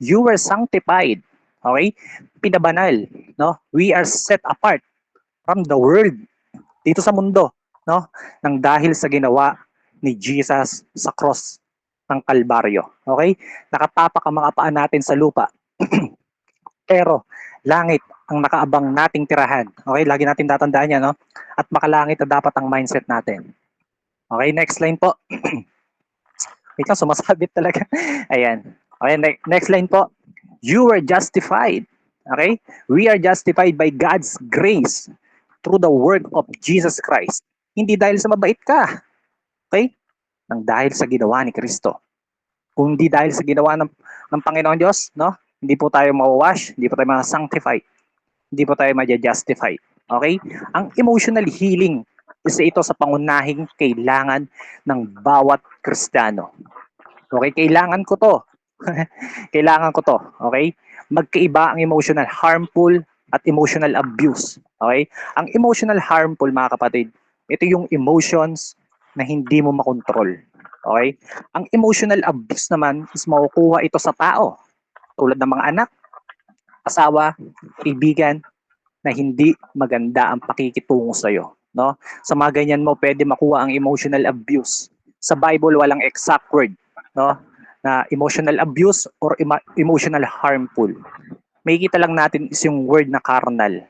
You were sanctified. Okay? Pinabanal, no? We are set apart from the world dito sa mundo, no? Nang dahil sa ginawa ni Jesus sa cross ng Kalbaryo. Okay? Nakatapak ang mga paa natin sa lupa. Pero langit ang nakaabang nating tirahan. Okay? Lagi natin tatandaan yan, no? At makalangit na dapat ang mindset natin. Okay, next line po. Wait lang, sumasabit talaga. Ayan. Okay, next line po. You were justified. Okay? We are justified by God's grace through the work of Jesus Christ. Hindi dahil sa mabait ka. Okay? Nang dahil sa ginawa ni Kristo. Kung hindi dahil sa ginawa ng Panginoon Diyos, no? Hindi po tayo mawawash, hindi po tayo ma-sanctify, hindi po tayo ma-justify. Okay? Ang emotional healing, isa ito sa pangunahing kailangan ng bawat Kristiyano. Okay? Kailangan ko to. Kailangan ko to. Okay? Magkaiba ang emotional harmful at emotional abuse. Okay? Ang emotional harmful, mga kapatid, ito yung emotions na hindi mo makontrol. Okay? Ang emotional abuse naman is makukuha ito sa tao. Tulad ng mga anak, asawa, kaibigan, na hindi maganda ang pakikitungo sa iyo, no? Sa mga ganyan mo pwede makuha ang emotional abuse. Sa Bible walang exact word, no? Na emotional abuse or emotional harmful. Makikita lang natin is yung word na carnal.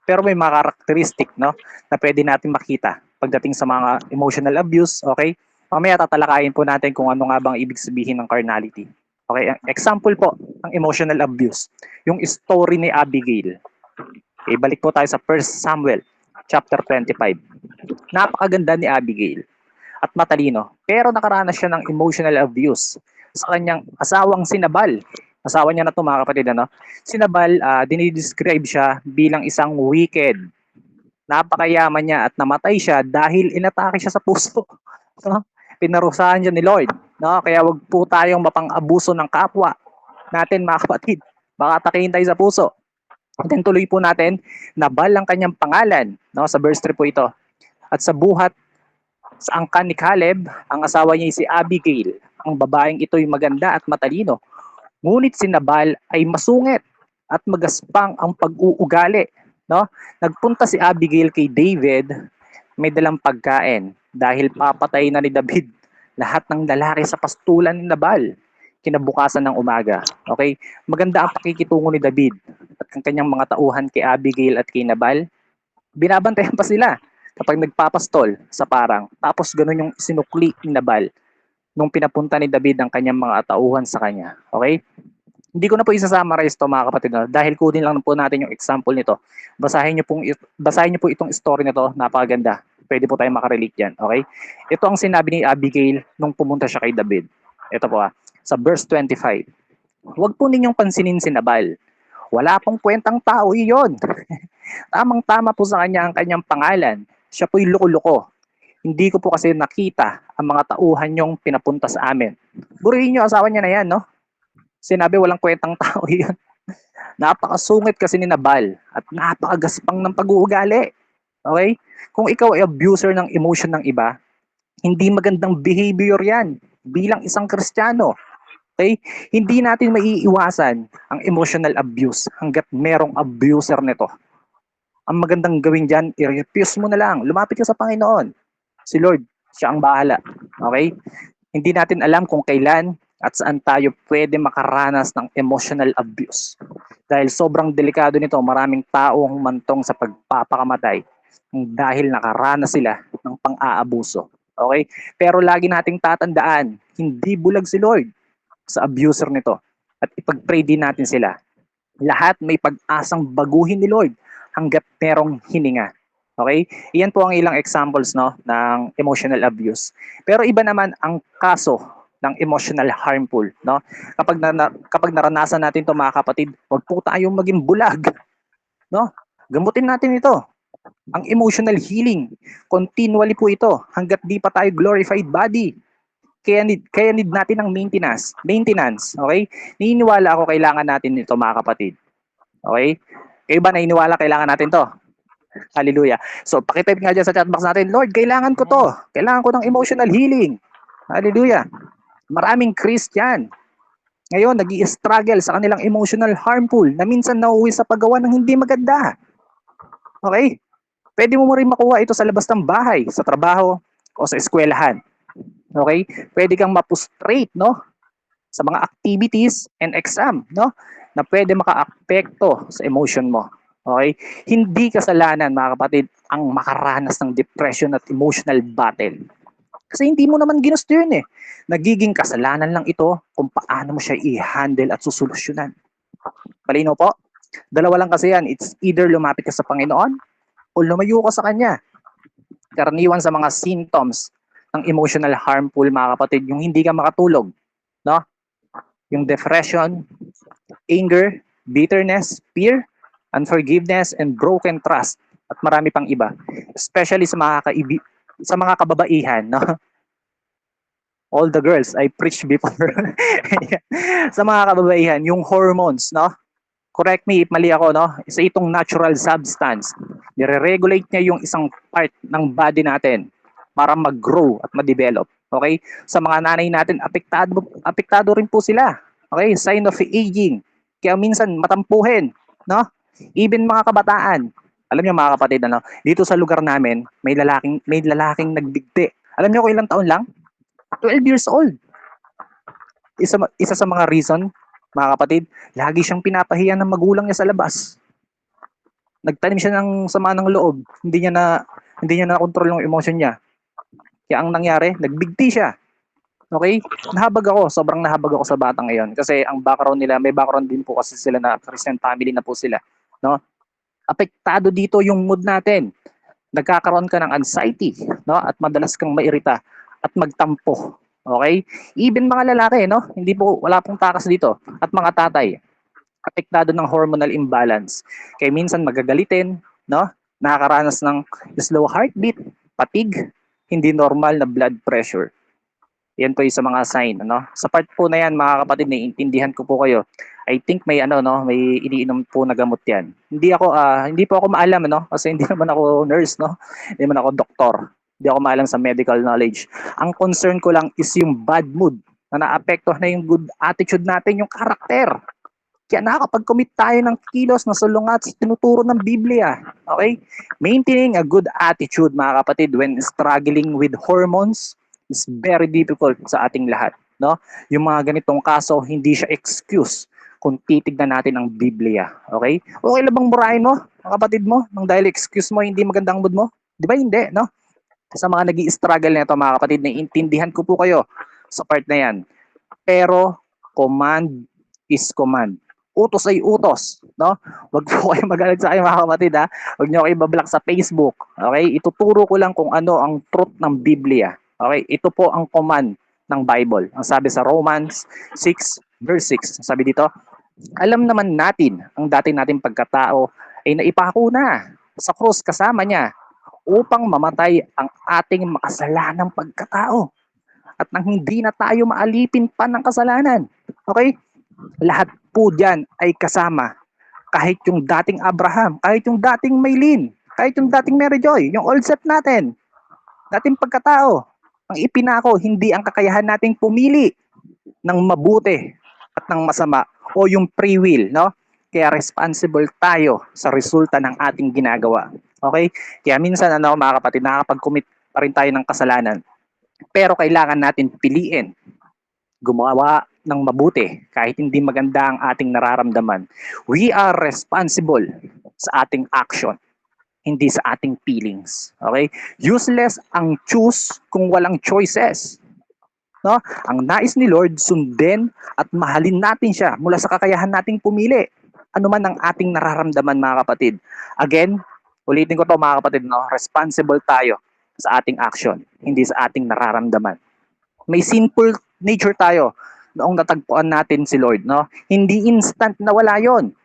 Pero may mga characteristic, no, na pwede natin makita pagdating sa mga emotional abuse, okay? Mamaya tatalakayin po natin kung ano nga bang ibig sabihin ng carnality. Okay, example po ng emotional abuse, yung story ni Abigail. Okay, balik po tayo sa 1 Samuel chapter 25. Napakaganda ni Abigail at matalino, pero nakaranas siya ng emotional abuse sa kanyang asawang si Nabal. Asawa niya na ito, mga kapatid, ano? Si Nabal, dinidescribe siya bilang isang wicked. Napakayaman niya at namatay siya dahil inatake siya sa puso. No? Pinarusahan siya ni Lord. No? Kaya wag po tayong mapang-abuso ng kapwa natin, mga kapatid. Baka atakihin tayo sa puso. And then tuloy po natin, Nabal ang kanyang pangalan. No? Sa verse 3 po ito. At sa buhat sa angkan ni Caleb, ang asawa niya si Abigail. Ang babaeng ito'y maganda at matalino. Ngunit si Nabal ay masungit at magaspang ang pag-uugali. No? Nagpunta si Abigail kay David, may dalang pagkain dahil papatay na ni David lahat ng lalaki sa pastulan ni Nabal kinabukasan ng umaga. Okay? Maganda ang pakikitungo ni David at ang kanyang mga tauhan kay Abigail at kay Nabal. Binabantayan pa sila kapag nagpapastol sa parang. Tapos ganun yung sinukli ni Nabal nung pinapunta ni David ang kanyang mga tauhan sa kanya. Okay? Hindi ko na po isa-summarize to, mga kapatid, no? Dahil kunin lang po natin yung example nito. Basahin niyo po itong story nito, napakaganda. Pwede po tayong makarelate diyan, okay? Ito ang sinabi ni Abigail nung pumunta siya kay David. Ito po sa verse 25. Huwag po ninyong pansinin si Nabal. Wala pong kwentang tao iyon. Tamang-tama po sa kanya ang kanyang pangalan. Siya po'y loko-loko. Hindi ko po kasi nakita ang mga tauhan niyong pinapunta sa amin. Burihin niyo, asawa niya na yan, no? Sinabi walang kwentang tao yun. Napakasungit kasi ni Nabal at napakagaspang ng pag-uugali. Okay? Kung ikaw ay abuser ng emotion ng iba, hindi magandang behavior yan bilang isang Kristiyano. Okay? Hindi natin maiiwasan ang emotional abuse hanggat merong abuser nito. Ang magandang gawin dyan, i-refuse mo na lang. Lumapit ka sa Panginoon. Si Lord, siya ang bahala. Okay? Hindi natin alam kung kailan at saan tayo pwede makaranas ng emotional abuse. Dahil sobrang delikado nito, maraming tao ang humantong sa pagpapakamatay dahil nakaranas sila ng pang-aabuso. Okay? Pero lagi nating tatandaan, hindi bulag si Lord sa abuser nito. At ipag-pray din natin sila. Lahat may pag-asang baguhin ni Lord hanggat merong hininga. Okay? Iyan po ang ilang examples, no, ng emotional abuse. Pero iba naman ang kaso ng emotional harmful, no? Kapag naranasan natin 'to, mga kapatid, wag po tayong maging bulag, no? Gamutin natin ito. Ang emotional healing, continually po ito hanggat di pa tayo glorified body. Kaya need natin ng maintenance, okay? Naniniwala ako kailangan natin ito, mga kapatid. Okay? Kayo ba naniniwala kailangan natin 'to? Hallelujah. So, pakitype nga dyan sa chat box natin, Lord, kailangan ko to. Kailangan ko ng emotional healing. Hallelujah. Maraming Christian Ngayon, nag-i-struggle sa kanilang emotional harmful na minsan nauuwi sa paggawa ng hindi maganda. Okay? Pwede mo rin makuha ito sa labas ng bahay, sa trabaho, o sa eskwelahan. Okay? Pwede kang mapustrate, no? Sa mga activities and exam, no? Na pwede makaapekto sa emotion mo. Okay? Hindi kasalanan, mga kapatid, ang makaranas ng depression at emotional battle. Kasi hindi mo naman ginusto yun eh. Nagiging kasalanan lang ito kung paano mo siya i-handle at susolusyonan. Palino po? Dalawa lang kasi yan. It's either lumapit ka sa Panginoon o lumayo ka sa Kanya. Karaniwan sa mga symptoms ng emotional harmful, mga kapatid, yung hindi ka makatulog, no? Yung depression, anger, bitterness, fear, unforgiveness, and broken trust, at marami pang iba. Especially sa mga kababaihan, no? All the girls I preach before. Sa mga kababaihan, yung hormones, no? Correct me if mali ako, no? Isa itong natural substance. Nire-regulate niya yung isang part ng body natin para mag-grow at ma-develop. Okay? Sa mga nanay natin, apektado rin po sila. Okay? Sign of aging. Kaya minsan matampuhin, no? Even mga kabataan. Alam niyo mga kapatid, ano, dito sa lugar namin, may lalaking nagbigti. Alam niyo kung ilang taon lang? 12 years old. Isa sa mga reason, mga kapatid, lagi siyang pinapahiya ng magulang niya sa labas. Nagtanim siya ng sama ng loob. Hindi niya na control yung emotion niya. Kaya ang nangyari, nagbigti siya. Okay? Sobrang nahabag ako sa batang ngayon kasi ang background nila, may background din po kasi sila na Christian family na po sila, no? Apektado dito yung mood natin. Nagkakaroon ka ng anxiety, no? At madalas kang mairita at magtampo. Okay? Even mga lalaki, no? Hindi po, wala pong takas dito. At mga tatay, apektado ng hormonal imbalance. Kaya minsan magagalitin, no? Nakakaranas ng slow heartbeat, fatigue, hindi normal na blood pressure. Yan po yung sa mga sign, ano? Sa part po na yan, mga kapatid, naiintindihan ko po kayo. I think may ano, no, may iniinom po na gamot yan. Hindi po ako maalam, no, kasi hindi naman ako nurse, no. Hindi naman ako doktor. Hindi ako maalam sa medical knowledge. Ang concern ko lang is yung bad mood na naapektuhan na yung good attitude natin, yung karakter. Kaya nakakapag-commit tayo ng kilos na salungat sa tinuturo ng Biblia. Okay? Maintaining a good attitude, mga kapatid, when struggling with hormones is very difficult sa ating lahat. No? Yung mga ganitong kaso, hindi siya excuse kung titignan natin ang Biblia. Okay? Okay lang bang burahin mo, mga kapatid mo, nang dahil excuse mo, hindi magandang mood mo? Di ba hindi, no? Sa mga nag-i-struggle nito, mga kapatid, naiintindihan ko po kayo sa part na yan. Pero, command is command. Utos ay utos, no? Huwag po kayo magalit sa akin, mga kapatid, ha? Huwag niyo kayo bablock sa Facebook, okay? Ituturo ko lang kung ano ang truth ng Biblia, okay? Ito po ang command ng Bible. Ang sabi sa Romans 6 verse 6, sabi dito, alam naman natin ang dati nating pagkatao ay naipako na sa krus kasama niya upang mamatay ang ating makasalanang pagkatao at nang hindi na tayo maalipin pa ng kasalanan. Okay? Lahat po dyan ay kasama. Kahit yung dating Abraham, kahit yung dating Maylin, kahit yung dating Mary Joy, yung old set natin, dating pagkatao, ang ipinako, hindi ang kakayahan nating pumili ng mabuti at ng masama o yung free will, no? Kaya responsible tayo sa resulta ng ating ginagawa. Okay? Kaya minsan, ano, mga kapatid, nakakapag-commit pa rin tayo ng kasalanan. Pero kailangan natin piliin gumawa ng mabuti kahit hindi maganda ang ating nararamdaman. We are responsible sa ating action, hindi sa ating feelings. Okay? Useless ang choose kung walang choices. No? Ang nais ni Lord, sundin at mahalin natin siya mula sa kakayahan nating pumili. Ano man ang ating nararamdaman, mga kapatid. Again, ulitin ko to, mga kapatid, no? Responsible tayo sa ating action, hindi sa ating nararamdaman. May sinful nature tayo noong natagpuan natin si Lord, no? Hindi instant na wala 'yon.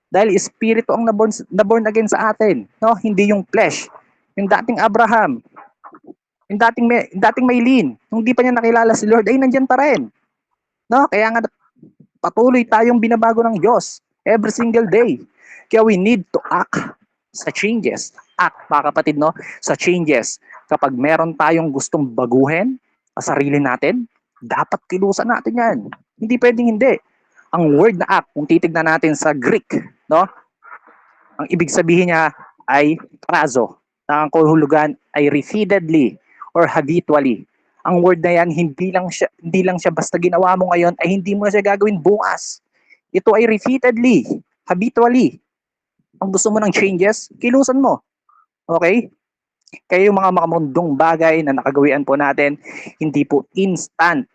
Dahil espiritu ang naborn again sa atin, no? Hindi yung flesh. Yung dating Abraham, yung dating Maylin, nung di pa niya nakilala si Lord, ay nandiyan pa rin. No? Kaya nga patuloy tayong binabago ng Diyos every single day. Kaya we need to act sa changes. Act, mga kapatid, no? Sa changes. Kapag meron tayong gustong baguhin sa sarili natin, dapat kilusan natin yan. Hindi pwedeng hindi. Ang word na act, kung titignan natin sa Greek, no? Ang ibig sabihin niya ay prazo. Na ang kahulugan ay repeatedly or habitually. Ang word na yan, hindi lang siya basta ginawa mo ngayon ay hindi mo na siya gagawin bukas. Ito ay repeatedly, habitually. Ang gusto mo ng changes, kilusan mo. Okay? Kaya yung mga makamundong bagay na nakagawian po natin, hindi po instant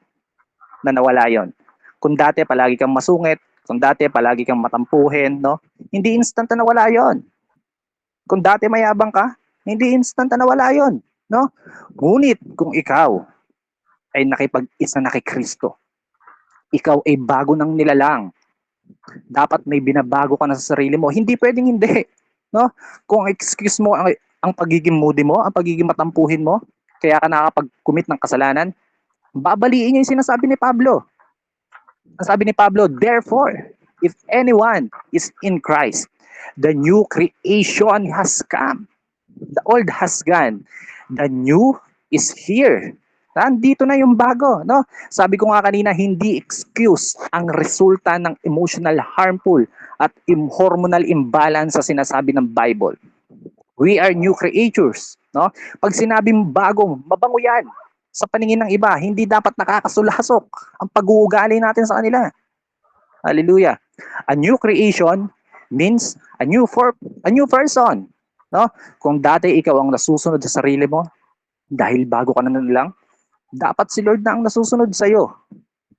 na nawala yon. Kung dati palagi kang masungit, kung dati palagi kang matampuhin, no? Hindi instant na nawala yon. Kung dati mayabang ka, hindi instant na nawala yon, no? Ngunit kung ikaw ay nakipag-isa na kay Kristo, ikaw ay bago ng nilalang. Dapat may binabago ka na sa sarili mo. Hindi pwedeng hindi, no? Kung excuse mo ang pagiging moody mo, ang pagiging matampuhin mo, kaya ka nakakapag-commit ng kasalanan, babaliin niya yung sinasabi ni Pablo. Ang sabi ni Pablo, therefore, if anyone is in Christ, the new creation has come. The old has gone. The new is here. Nandito na yung bago, no? Sabi ko nga kanina, hindi excuse ang resulta ng emotional harmful at hormonal imbalance sa sinasabi ng Bible. We are new creatures, no? Pag sinabing bago, mabango yan. Sa paningin ng iba, hindi dapat nakakasulhasok ang pag-uugali natin sa kanila. Hallelujah. A new creation means a new person, no? Kung dati ikaw ang nasusunod sa sarili mo dahil bago ka na lang, dapat si Lord na ang nasusunod sa iyo,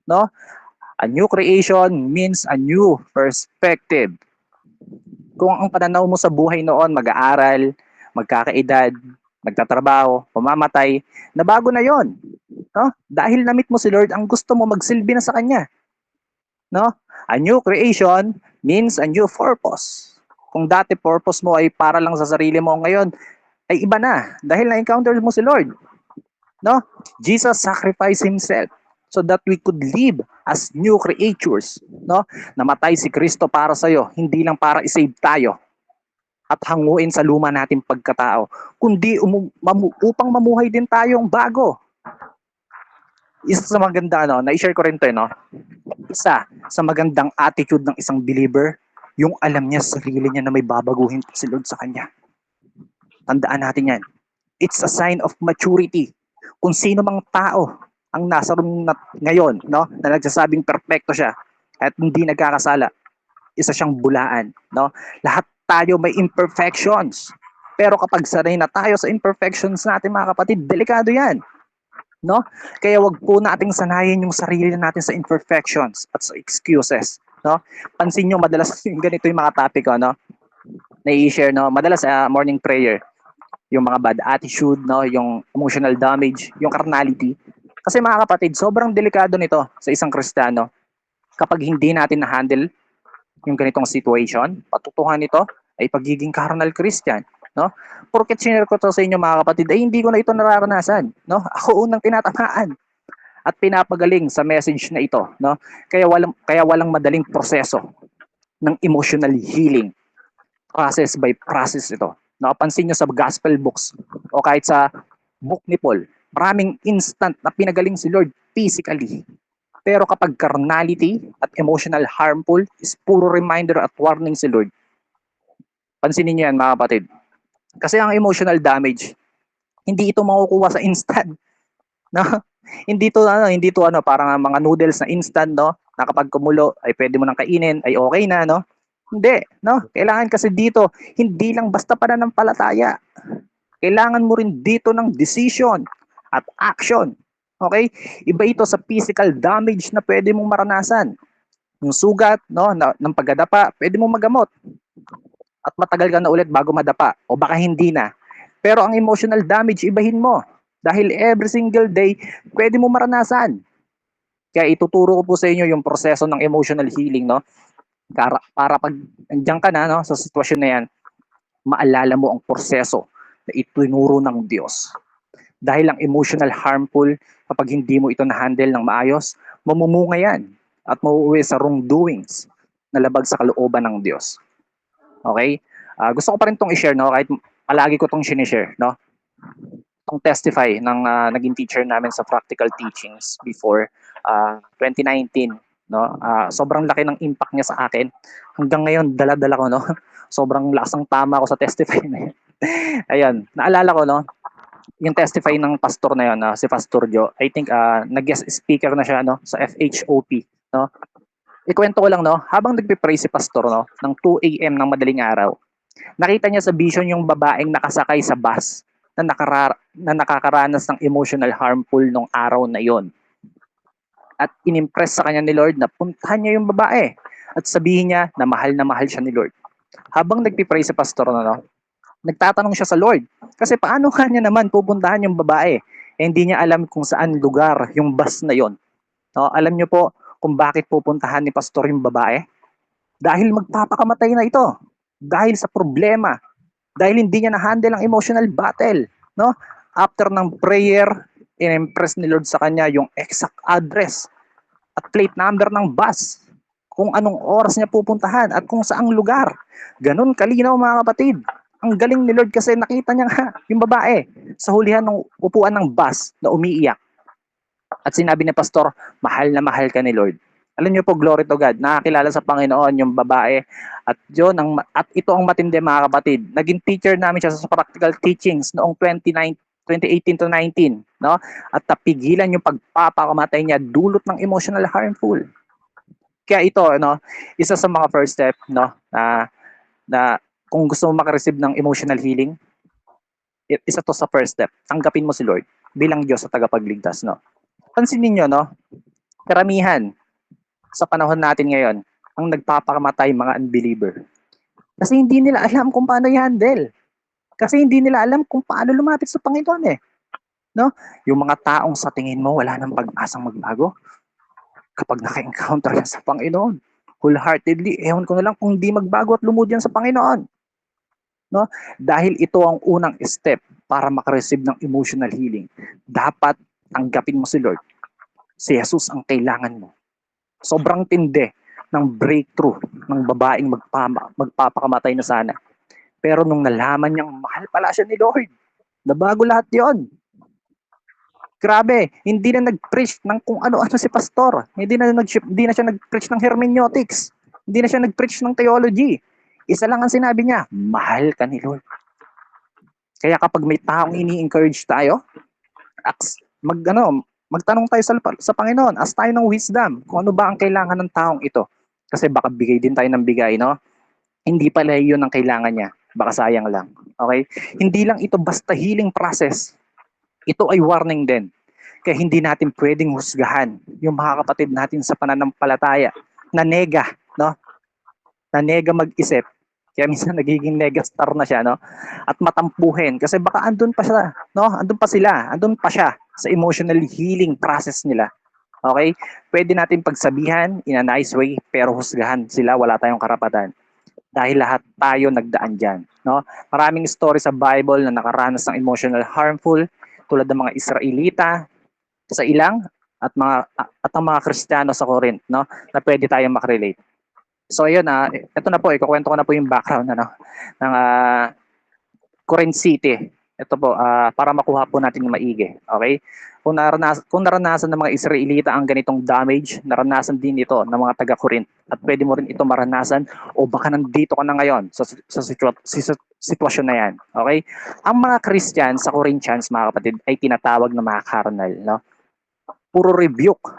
no? A new creation means a new perspective. Kung ang pananaw mo sa buhay noon, mag-aaral, magkakaedad, nagtatrabaho, pamamatay, nabago na 'yon, no? Dahil namit mo si Lord, ang gusto mo magsilbi na sa kanya, no? A new creation means a new purpose. Kung dati purpose mo ay para lang sa sarili mo, ngayon ay iba na dahil na-encounter mo si Lord, no? Jesus sacrificed himself so that we could live as new creatures, no? Namatay si Kristo para sa iyo, hindi lang para i-save tayo at hanguin sa luma nating pagkatao, kundi upang mamuhay din tayong bago. Isa sa maganda, no, na-share ko rin to, no? Isa sa magandang attitude ng isang believer, yung alam niya sa sarili niya na may babaguhin si Lord sa kanya. Tandaan natin yan. It's a sign of maturity. Kung sino mang tao ang nasa room ngayon, no, na nagsasabing perfecto siya at hindi nagkakasala, isa siyang bulaan, no? Lahat tayo may imperfections. Pero kapag sanay na tayo sa imperfections natin, mga kapatid, delikado 'yan, no? Kaya wag po nating sanayin yung sarili natin sa imperfections at sa excuses, no? Pansin niyo madalas yung ganito yung mga topic ko, no? Na-i-share, no? Madalas sa morning prayer, yung mga bad attitude, no? Yung emotional damage, yung carnality. Kasi mga kapatid, sobrang delikado nito sa isang Kristiyano kapag hindi natin na-handle yung ganitong situation. Patutuhan nito ay pagiging carnal Christian, no? Porket sinare ko to sa inyo, mga kapatid, ay hindi ko na ito nararanasan, no? Ako unang tinatamaan at pinapagaling sa message na ito, no? Kaya walang madaling proseso ng emotional healing. Process by process ito. Nakapansin nyo sa gospel books o kahit sa book ni Paul, maraming instant na pinagaling si Lord physically. Pero kapag carnality at emotional harmful, is puro reminder at warning si Lord. Pansinin niyo yan, mga kapatid. Kasi ang emotional damage, hindi ito makukuha sa instant. No? Hindi to parang mga noodles na instant, no? Na kapag kumulo ay pwede mo nang kainin, ay okay na, no? Hindi, no? Kailangan kasi dito, hindi lang basta pananampalataya. Kailangan mo rin dito ng decision at action. Okay? Iba ito sa physical damage na pwede mong maranasan. Yung sugat, no, ng pagdadapa, pwede mong magamot. At matagal ka na ulit bago madapa. O baka hindi na. Pero ang emotional damage, ibahin mo. Dahil every single day, pwede mo maranasan. Kaya ituturo ko po sa inyo yung proseso ng emotional healing, no? Para pag nandiyan ka na, no, sa sitwasyon na yan, maalala mo ang proseso na itinuro ng Diyos. Dahil ang emotional harmful, kapag hindi mo ito na-handle ng maayos, mamumunga yan at mauuwi sa wrongdoings na labag sa kalooban ng Diyos. Okay? Gusto ko pa rin itong i-share, no? Kahit palagi ko itong sinishare, no? Itong testify ng naging teacher namin sa practical teachings before 2019. no? Sobrang laki ng impact niya sa akin. Hanggang ngayon dala-dala ko, no. Sobrang lakas ng tama ko sa testify na yun. Ayun, naalala ko, no, yung testify ng pastor na yun, si Pastor Joe. I think nag-guest speaker na siya, no, sa FHOP, no. Ikwento ko lang, no, habang nagpe-pray si pastor, no, ng 2 a.m. ng madaling araw, nakita niya sa vision yung babaeng nakasakay sa bus na nakakaranas ng emotional harmful nung araw na yon. At inimpress sa kanya ni Lord na puntahan niya yung babae at sabihin niya na mahal siya ni Lord. Habang nagpipray sa pastor, no, nagtatanong siya sa Lord, kasi paano kanya naman pupuntahan yung babae? Hindi niya alam kung saan lugar yung bus na yon. No, alam niyo po kung bakit pupuntahan ni pastor yung babae? Dahil magpapakamatay na ito. Dahil sa problema. Dahil hindi niya na-handle ang emotional battle. No? After ng prayer, in-impress ni Lord sa kanya yung exact address at plate number ng bus, kung anong oras niya pupuntahan at kung saang lugar. Ganun kalinaw, mga kapatid. Ang galing ni Lord kasi nakita niya nga yung babae sa hulihan ng upuan ng bus na umiiyak. At sinabi ni pastor, mahal na mahal ka ni Lord. Alam niyo po, glory to God, nakakilala sa Panginoon yung babae. At yun, at ito ang matindi, mga kapatid. Naging teacher namin siya sa practical teachings noong 2018 to 19, no? At napigilan yung pagpapakamatay niya dulot ng emotional harmful. Kaya ito, no, isa sa mga first step, no, na kung gusto mo makareceive ng emotional healing, isa to sa first step. Tanggapin mo si Lord bilang Diyos sa tagapagligtas, no. Pansinin niyo, no, karamihan sa panahon natin ngayon, ang nagpapakamatay mga unbeliever. Kasi hindi nila alam kung paano i-handle. Kasi hindi nila alam kung paano lumapit sa Panginoon eh. No? Yung mga taong sa tingin mo wala nang pag-asang magbago, kapag naka-encounter yan sa Panginoon, wholeheartedly, ewan ko na lang kung di magbago at lumod yan sa Panginoon. No? Dahil ito ang unang step para makareceive ng emotional healing. Dapat tanggapin mo si Lord. Si Jesus ang kailangan mo. Sobrang tindi ng breakthrough ng babaeng magpapakamatay na sana. Pero nung nalaman niyang mahal pala siya ni Lord, nabago lahat yon. Grabe, hindi na nag-preach ng kung ano-ano si pastor. Hindi na siya nag-preach ng hermeneutics. Hindi na siya nag-preach ng theology. Isa lang ang sinabi niya, mahal ka ni Lord. Kaya kapag may taong ini-encourage tayo, magtanong tayo sa Panginoon, ask tayo ng wisdom kung ano ba ang kailangan ng taong ito. Kasi baka bigay din tayo ng bigay, no? Hindi pala yun ang kailangan niya. Baka sayang lang. Okay? Hindi lang ito basta healing process. Ito ay warning din. Kaya hindi natin pwedeng husgahan yung mga kapatid natin sa pananampalataya na nega, no? Na nega mag-isip. Kaya minsan nagiging negastar na siya, no? At matampuhin kasi baka andun pa siya, no? Andun pa sila, andun pa siya sa emotional healing process nila. Okay? Pwede natin pagsabihan in a nice way pero husgahan sila, wala tayong karapatan. Dahil lahat tayo nagdaan diyan, no? Maraming story sa Bible na nakaranas ng emotional harmful tulad ng mga Israelita sa ilang at ang mga Kristiyano sa Corinth, no? Na pwede tayong makrelate. So ayun ito na po, ikukwento ko na po yung background ng Corinth City. Ito po, para makuha po natin yung maigi. Okay? Kung naranasan ng mga Israelita ang ganitong damage, naranasan din ito ng mga taga-Corinth. At pwede mo rin ito maranasan o baka nandito ka na ngayon sa sitwasyon na yan. Okay? Ang mga Christian sa Corinthians, mga kapatid, ay tinatawag na mga carnal. No? Puro rebuke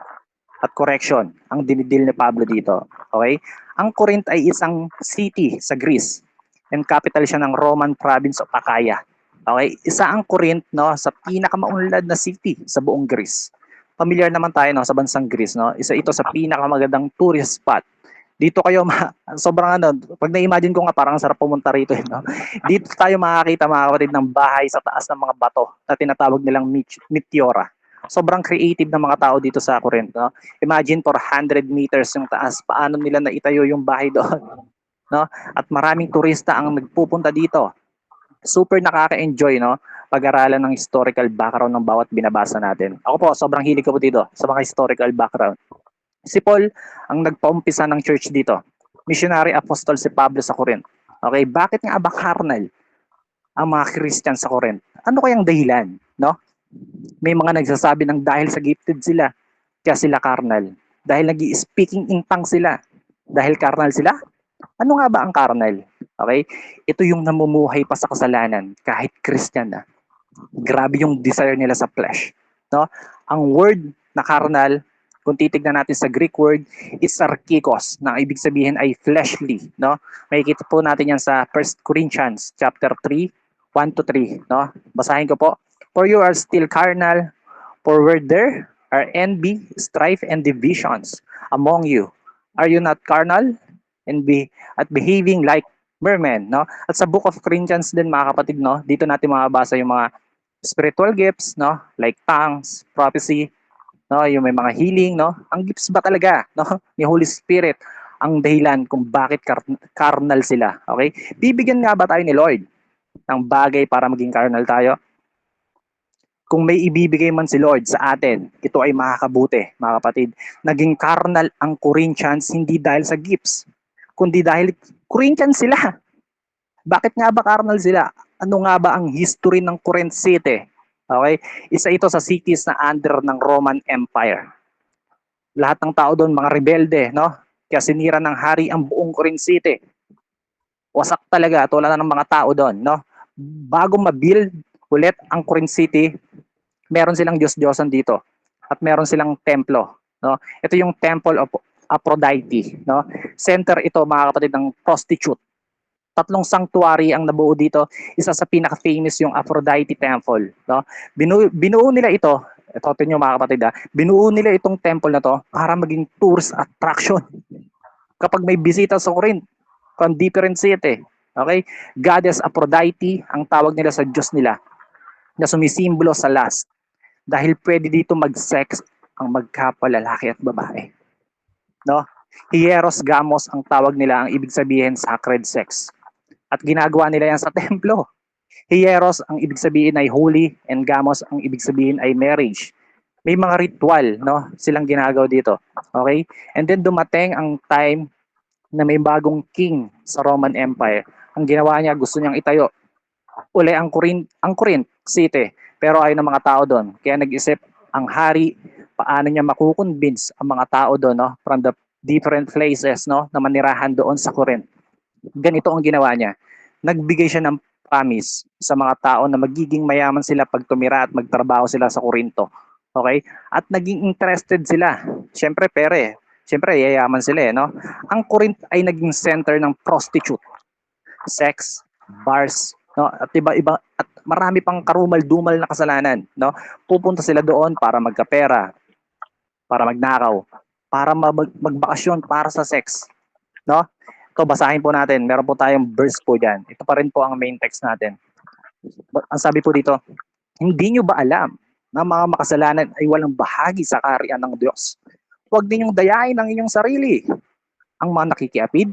at correction ang dinidil ni Pablo dito. Okay? Ang Corinth ay isang city sa Greece and capital siya ng Roman province of Achaia. Okay? Isa ang Corinth, no, sa pinakamaunlad na city sa buong Greece. Familiar naman tayo, no, sa bansang Greece, no. Isa ito sa pinakamagandang tourist spot. Dito kayo sobrang pag na-imagine ko nga parang sarap pumunta rito, no. Dito tayo makakita, mga kapatid, ng bahay sa taas ng mga bato na tinatawag nilang meteora. Sobrang creative ng mga tao dito sa Corinth, no. Imagine 400 meters yung taas, paano nila naitayo yung bahay doon, no? At maraming turista ang nagpupunta dito. Super nakaka-enjoy, no? Pag-aralan ng historical background ng bawat binabasa natin. Ako po, sobrang hilig ko po dito sa mga historical background. Si Paul ang nagpaumpisa ng church dito. Missionary apostle si Pablo sa Corinth. Okay, bakit nga ba carnal ang mga Christian sa Corinth? Ano kayang dahilan, no? May mga nagsasabi ng dahil sa gifted sila, kaya sila carnal. Dahil nag-i-speaking in tongues sila. Dahil carnal sila? Ano nga ba ang carnal? Okay? Ito yung namumuhay pa sa kasalanan kahit Christian na. Grabe yung desire nila sa flesh. No? Ang word na carnal, kung titignan natin sa Greek word, is sarkikos, na ibig sabihin ay fleshly. No? Makikita po natin yan sa 1 Corinthians chapter 3, 1 to 3. No? Basahin ko po. For you are still carnal, for where there are envy, strife, and divisions among you, are you not carnal and behaving like mermen, no? At sa Book of Corinthians din mga kapatid, no, dito natin mababasa yung mga spiritual gifts, no, like tongues, prophecy, no, yung may mga healing, no. Ang gifts ba talaga, no, ni Holy Spirit ang dahilan kung bakit carnal sila, okay? Bibigyan nga ba tayo ni Lord ng bagay para maging carnal tayo? Kung may ibibigay man si Lord sa atin, ito ay makakabuti, mga kapatid. Naging carnal ang Corinthians hindi dahil sa gifts, kundi dahil Corinthians sila. Bakit nga ba carnal sila? Ano nga ba ang history ng Corinth City? Okay? Isa ito sa cities na under ng Roman Empire. Lahat ng tao doon, mga rebelde, no? Kaya sinira ng hari ang buong Corinth City. Wasak talaga, tulad ng mga tao doon, no? Bago ma-build ulit ang Corinth City, meron silang Diyos-Diyosan dito at meron silang templo, no? Ito yung Temple of Aphrodite, no? Center ito mga kapatid ng prostitute. Tatlong sanctuary ang nabuo dito. Isa sa pinaka-famous yung Aphrodite Temple, no? Binuo nila ito nyo mga kapatid, binuo nila itong temple na to para maging tourist attraction. Kapag may bisita sa Corinth, from different city, okay? Goddess Aphrodite ang tawag nila sa Diyos nila na sumisimbolo sa lust. Dahil pwede dito mag-sex ang magkapwa lalaki at babae. No? Hieros gamos ang tawag nila, ang ibig sabihin sacred sex. At ginagawa nila yan sa templo. Hieros ang ibig sabihin ay holy and gamos ang ibig sabihin ay marriage. May mga ritual, no, silang ginagawa dito. Okay? And then dumating ang time na may bagong king sa Roman Empire. Ang ginawa niya, gusto niyang itayo uli ang Corinth City. Pero ayaw ng mga tao doon. Kaya nag-isip ang hari paano niya makukonvince ang mga tao doon, no, from the different places, no, na manirahan doon sa Corinth. Ganito ang ginawa niya. Nagbigay siya ng promise sa mga tao na magiging mayaman sila pag tumira at magtrabaho sila sa Corinto. Okay? At naging interested sila. Siyempre, pere. Siyempre, yayaman sila, no? Ang Corinth ay naging center ng prostitute, sex, bars, no? At iba-iba at marami pang karumal-dumal na kasalanan, no? Pupunta sila doon para magkapera, para magnakaw, para magbakasyon, para sa sex, no? Ito, basahin po natin. Meron po tayong verse po diyan. Ito pa rin po ang main text natin. Ang sabi po dito, hindi nyo ba alam na mga makasalanan ay walang bahagi sa kaharian ng Diyos? Huwag ninyong dayain ang inyong sarili. Ang mga nakikiapid,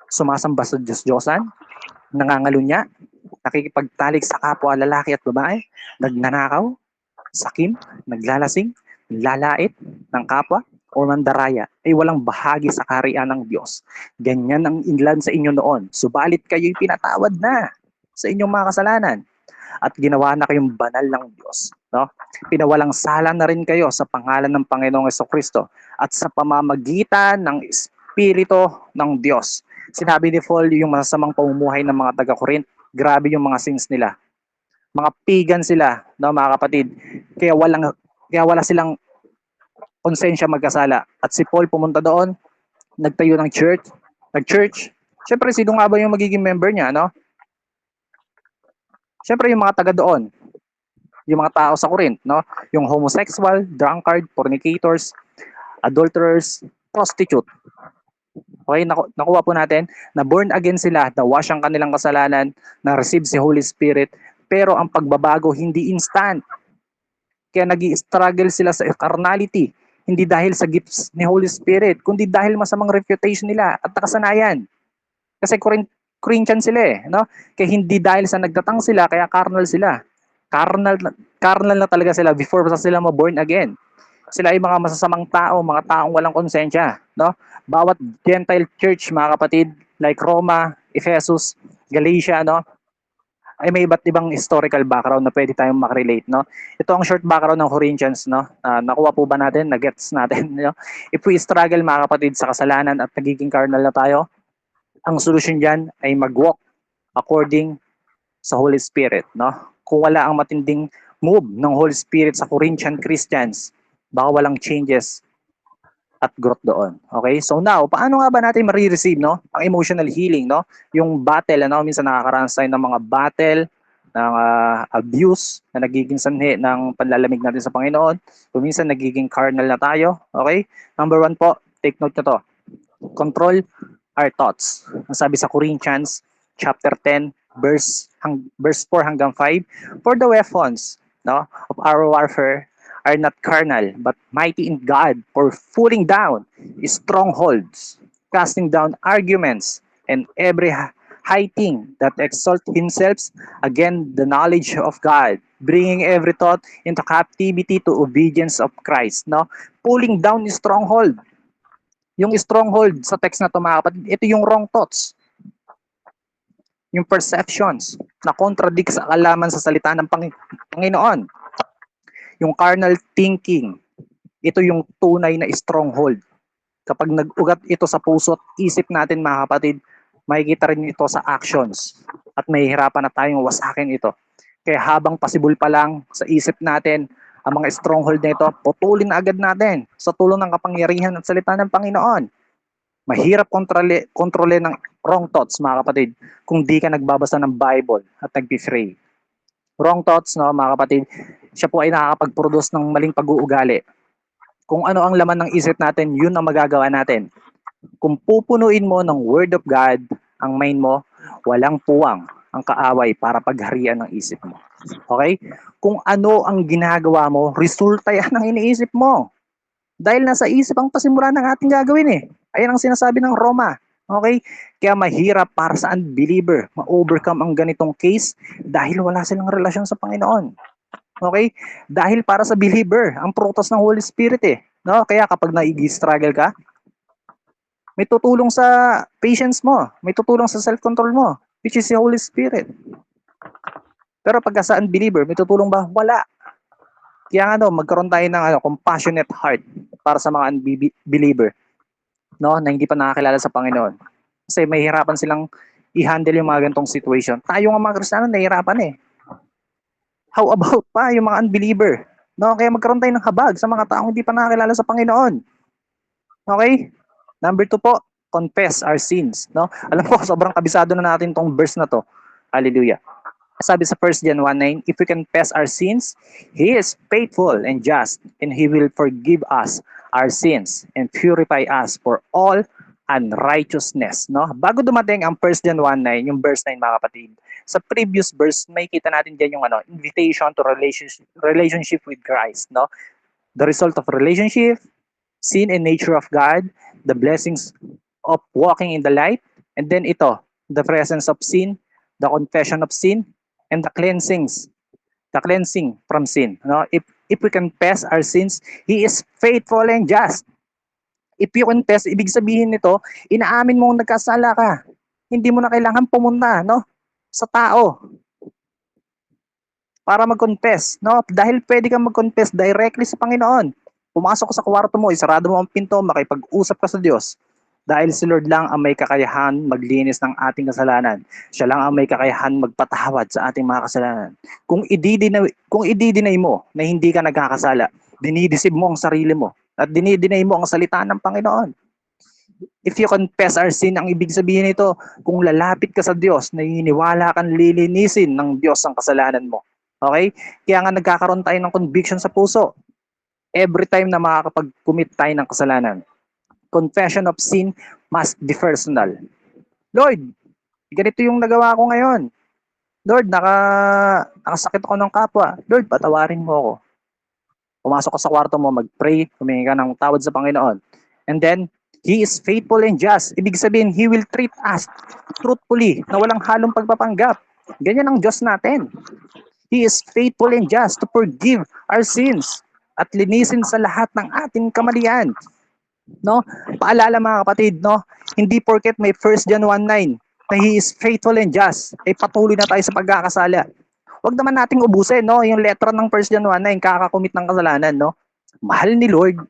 sumasamba sa Diyos-Diyosan, nangangalunya, nakikipagtalik sa kapwa lalaki at babae, nagnanakaw, sakim, naglalasing, lalait ng kapwa, o mandaraya ay walang bahagi sa kaharian ng Diyos. Ganyan ang inlan sa inyo noon. Subalit kayo'y pinatawad na sa inyong mga kasalanan at ginawa na kayong banal ng Diyos. No? Pinawalang sala na rin kayo sa pangalan ng Panginoong Jesucristo at sa pamamagitan ng Espiritu ng Diyos. Sinabi ni Paul yung masasamang pamumuhay ng mga taga-Corinth. Grabe yung mga sins nila. Mga pagan sila, no, mga kapatid. Kaya wala silang konsensya magkasala. At si Paul pumunta doon, nagtayo ng nag-church. Siyempre, sino nga ba yung magiging member niya, no? Siyempre, yung mga taga doon, yung mga tao sa Corinth, no? Yung homosexual, drunkard, fornicators, adulterers, prostitute. Okay, nakuha po natin na born again sila, na wash ang kanilang kasalanan, na receive si Holy Spirit, pero ang pagbabago hindi instant. Kaya nag-i-struggle sila sa carnality, hindi dahil sa gifts ni Holy Spirit, kundi dahil masamang reputation nila at nakasanayan. Kasi Corinthian sila no? Kaya hindi dahil sa nagtatang sila, kaya carnal sila. Carnal na talaga sila before sila ma-born again. Sila ay mga masasamang tao, mga taong walang konsensya, no? Bawat Gentile church, mga kapatid, like Roma, Ephesus, Galatia, no? ay may iba't ibang historical background na pwede tayong makarelate, no? Ito ang short background ng Corinthians, no? Nakuha po ba natin? Na-gets natin, no? If we struggle, mga kapatid, sa kasalanan at nagiging carnal na tayo, ang solusyon diyan ay mag-walk according sa Holy Spirit, no? Kung wala ang matinding move ng Holy Spirit sa Corinthian Christians, baka walang changes at growth doon. Okay? So now, paano nga ba natin ma-receive, no? Ang emotional healing, no? Yung battle, ano, minsan nakakaranas tayo ng mga battle, ng abuse na nagiging sanhi ng panlalamig natin sa Panginoon. Kung minsan nagiging carnal na tayo. Okay? Number 1 po, take note nyo to. Control our thoughts. Ang sabi sa Corinthians chapter 10 verse 4 hanggang 5, for the weapons, no, of our warfare are not carnal but mighty in God for pulling down strongholds, casting down arguments and every high thing that exalt himself against the knowledge of God, bringing every thought into captivity to obedience of Christ, no? Pulling down stronghold. Yung stronghold sa text na to, mga kapatid, ito yung wrong thoughts, yung perceptions na contradict sa kalaman sa salita ng Panginoon. Yung carnal thinking, ito yung tunay na stronghold. Kapag nag-ugat ito sa puso at isip natin, mga kapatid, makikita rin ito sa actions at mahihirapan na tayong wasakin ito. Kaya habang possible pa lang sa isip natin ang mga stronghold na ito, putulin na agad natin sa tulong ng kapangyarihan at salita ng Panginoon. Mahirap kontrole ng wrong thoughts, mga kapatid, kung di ka nagbabasa ng Bible at nag-pray. Wrong thoughts, no, mga kapatid, siya po ay nakakapag-produce ng maling pag-uugali. Kung ano ang laman ng isip natin, yun ang magagawa natin. Kung pupunuin mo ng Word of God ang mind mo, walang puwang ang kaaway para pagharian ng isip mo. Okay? Kung ano ang ginagawa mo, resulta yan ang iniisip mo. Dahil nasa isip ang pasimula ng ating gagawin eh. Ayan ang sinasabi ng Roma. Okay? Kaya mahirap para sa unbeliever ma-overcome ang ganitong case dahil wala silang relasyon sa Panginoon. Okay? Dahil para sa believer, ang prutas ng Holy Spirit eh. No? Kaya kapag nai-struggle ka, may tutulong sa patience mo, may tutulong sa self-control mo, which is the Holy Spirit. Pero pagka sa unbeliever, may tutulong ba? Wala. Kaya magkaroon tayo ng compassionate heart para sa mga unbeliever, no, na hindi pa nakakilala sa Panginoon. Kasi mahihirapan silang i-handle yung mga ganitong situation. Tayo nga mga Kristiyano, nahihirapan eh. How about pa yung mga unbeliever? No, kaya magkaroon tayo ng habag sa mga taong hindi pa nakakilala sa Panginoon. Okay? Number 2 po, confess our sins. No? Alam ko, sobrang kabisado na natin tong verse na to. Hallelujah. Sabi sa 1 John 1:9, if we confess our sins, He is faithful and just, and He will forgive us our sins and purify us for all unrighteousness. No? Bago dumating ang 1 John 1:9, yung verse 9, mga kapatid, sa previous verse, may kita natin dyan yung invitation to relationship with Christ. No? The result of relationship, sin and nature of God, the blessings of walking in the light, and then ito, the presence of sin, the confession of sin, and the cleansing from sin. No? If we confess our sins, He is faithful and just. If you confess, ibig sabihin nito, inaamin mong nagkasala ka. Hindi mo na kailangan pumunta, no, sa tao para mag-confess, no? Dahil pwede kang mag-confess directly sa Panginoon. Pumasok ka sa kwarto mo, isarado mo ang pinto, makipag-usap ka sa Diyos. Dahil si Lord lang ang may kakayahan maglinis ng ating kasalanan. Siya lang ang may kakayahan magpatawad sa ating mga kasalanan. Kung i-deny mo na hindi ka nagkakasala, dinideceive mo ang sarili mo at dinideny mo ang salita ng Panginoon. If you confess our sin, ang ibig sabihin nito, kung lalapit ka sa Diyos, naniniwala kang lilinisin ng Diyos ang kasalanan mo. Okay? Kaya nga nagkakaroon tayo ng conviction sa puso every time na makakapag-commit tayo ng kasalanan. Confession of sin must be personal. Lord, ganito yung nagawa ko ngayon. Lord, nakasakit ako ng kapwa. Lord, patawarin mo ako. Pumasok ka sa kwarto mo, mag-pray, humingi ka ng tawad sa Panginoon. And then, He is faithful and just. Ibig sabihin, He will treat us truthfully, na walang halong pagpapanggap. Ganyan ang Diyos natin. He is faithful and just to forgive our sins at linisin sa lahat ng ating kamalian. No? Paalala, mga kapatid, no? Hindi porket may 1 John 1:9 na He is faithful and just, ay patuloy na tayo sa pagkakasala. Huwag naman nating ubusin, no? Yung letra ng 1 John 1 na yung kakakomit ng kasalanan, no? Mahal ni Lord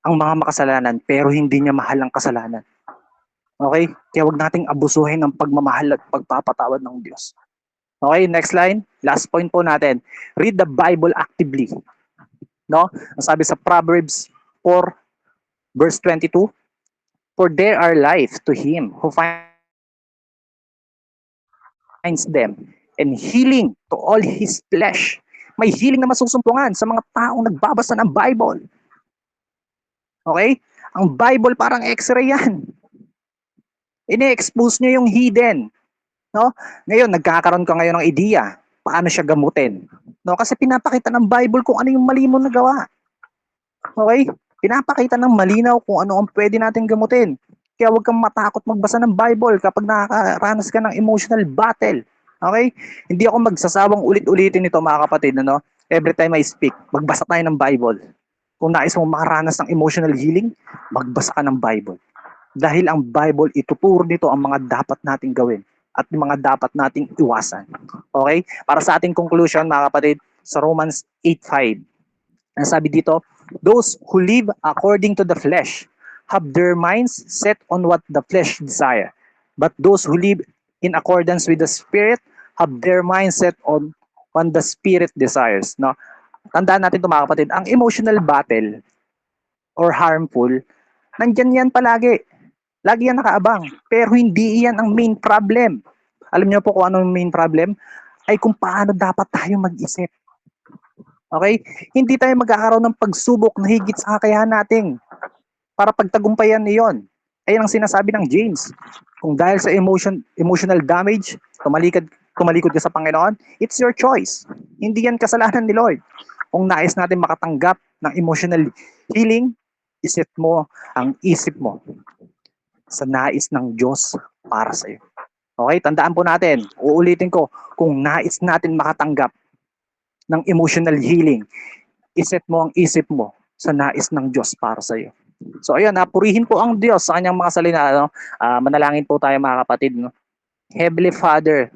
ang mga makasalanan, pero hindi niya mahal ang kasalanan. Okay? Kaya huwag nating abusuhin ang pagmamahal at pagpapatawad ng Diyos. Okay, next line. Last point po natin. Read the Bible actively. No? Ang sabi sa Proverbs 4 verse 22, for there are life to him who finds them and healing to all his flesh. May healing na masusumpungan sa mga taong nagbabasa ng Bible. Okay? Ang Bible parang x-ray yan. Ine-expose niya yung hidden. No? Ngayon, nagkakaroon ka ngayon ng idea paano siya gamutin. No? Kasi pinapakita ng Bible kung ano yung mali mo na gawa. Okay? Pinapakita ng malinaw kung ano ang pwede natin gamutin. Kaya huwag kang matakot magbasa ng Bible kapag nakakaranas ka ng emotional battle. Okay? Hindi ako magsasawang ulit-ulitin ito mga kapatid. No? Every time I speak, magbasa tayo ng Bible. Kung nais mong makaranas ng emotional healing, magbasa ka ng Bible. Dahil ang Bible, ituturo nito ang mga dapat nating gawin at mga dapat nating iwasan. Okay? Para sa ating conclusion mga kapatid, sa Romans 8:5, ang sabi dito, those who live according to the flesh have their minds set on what the flesh desire. But those who live in accordance with the Spirit have their minds set on the Spirit desires. No? Tandaan natin ito mga kapatid, ang emotional battle or harmful, nandyan yan palagi. Lagi yan nakaabang. Pero hindi yan ang main problem. Alam niyo po kung ano yung main problem? Ay kung paano dapat tayo mag-isip. Okay? Hindi tayo magkakaroon ng pagsubok na higit sa kakayahan natin para pagtagumpayan niyon. Ayun ang sinasabi ng James. Kung dahil sa emotional damage, tumalikod ka sa Panginoon, it's your choice. Hindi yan kasalanan ni Lord. Kung nais natin makatanggap ng emotional healing, isip mo ang isip mo sa nais ng Diyos para sa iyo. Okay, tandaan po natin, uulitin ko, kung nais natin makatanggap ng emotional healing, iset mo ang isip mo sa nais ng Diyos para sa iyo. So ayun, purihin po ang Diyos sa kanyang mga salita. No? Manalangin po tayo mga kapatid. No? Heavenly Father,